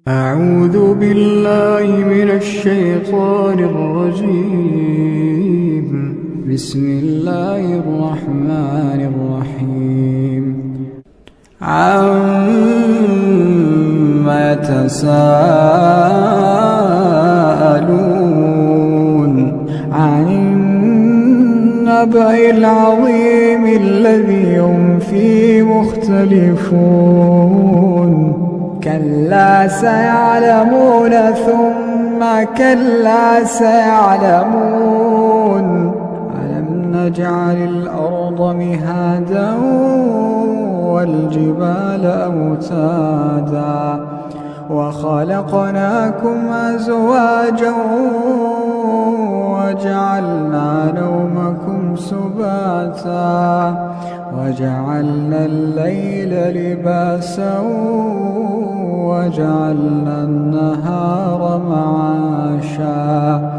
أعوذ بالله من الشيطان الرجيم. بسم الله الرحمن الرحيم. عما يتساءلون عن النبأ العظيم الذي هم فيه مختلفون. كلا سيعلمون ثم كلا سيعلمون. ألم نجعل الأرض مهادا والجبال أوتادا وخلقناكم أزواجا وجعلنا نومكم سباتا وجعلنا الليل لباسا وجعلنا النهار معاشا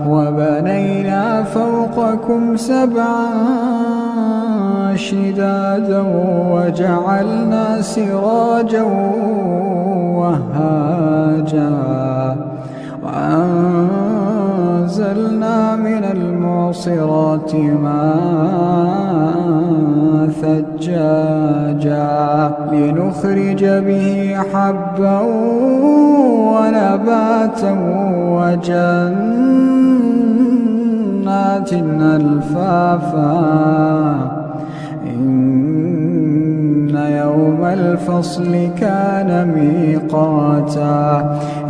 وبنينا فوقكم سبعا شدادا وجعلنا سراجا وهاجا وأنزلنا من المعصرات ماء ثجاجا لنخرج به حبا ونباتا وجنات ألفافا. إن يوم الفصل كان ميقاتا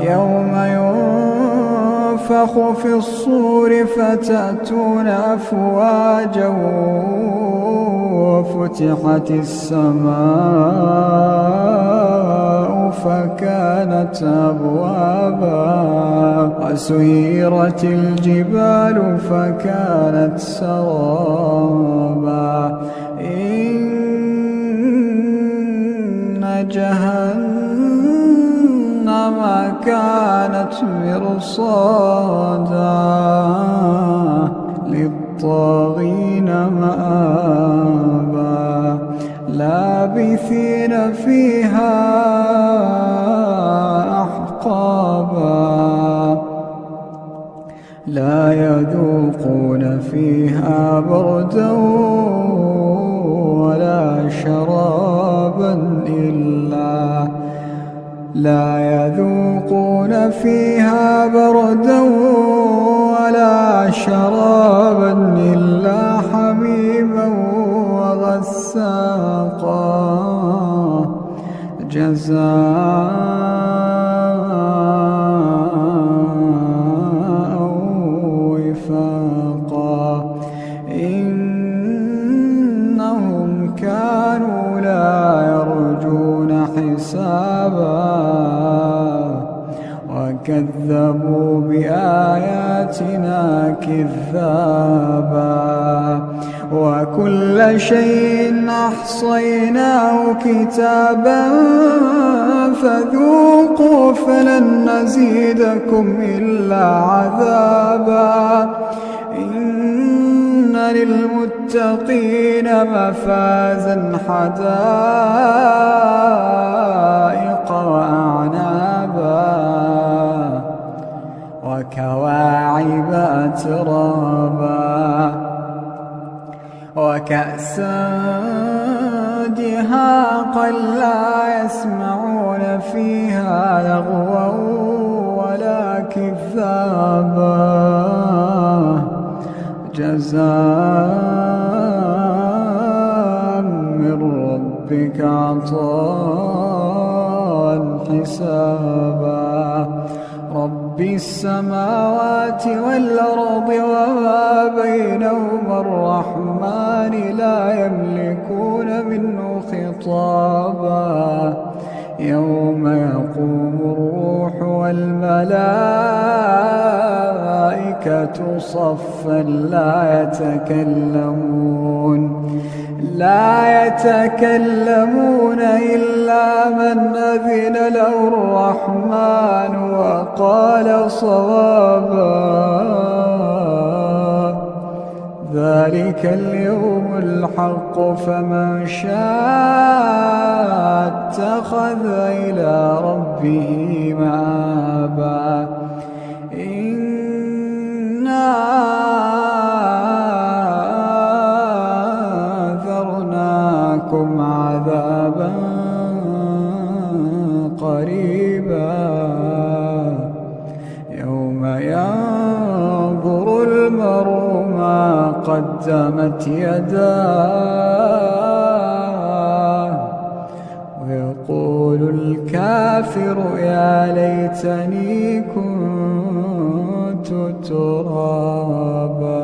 يوم ينفخ في الصور فتأتون أفواجا وفتحت السماء فكانت أبوابا وسيرت الجبال فكانت سرابا. إن جهنم كانت مرصادا للطاغين مآبا لابثين فيها أحقابا لا يذوقون فيها بردا ولا شرابا إلا حميما وغساقا جزاء وفاقا. إنهم كانوا لا يرجون حسابا وكذبوا بآياتنا كذابا وكل شيء أحصيناه كتابا فذوقوا فلن نزيدكم إلا عذابا. إن للمتقين مفازا حدائق وأعنابا وكواعب أترابا وكأسا دهاقا لا يسمعون فيها لغوا ولا كذابا جزاء من ربك عطاء حسابا. رب السماوات والأرض وما بينهما الرحمن لا يملكون منه خطابا. يوم يقوم الروح والملائكة صفا لا يتكلمون إلا من أذن له الرحمن وقال صوابا. ذلك اليوم الحق فمن شاء اتخذ إلى ربه مآبا إنا أنذرناكم عذابا قريبا يوم ينظر المرء ما قدمت يداه ويقول الكافر يا ليتني كنت ترابا.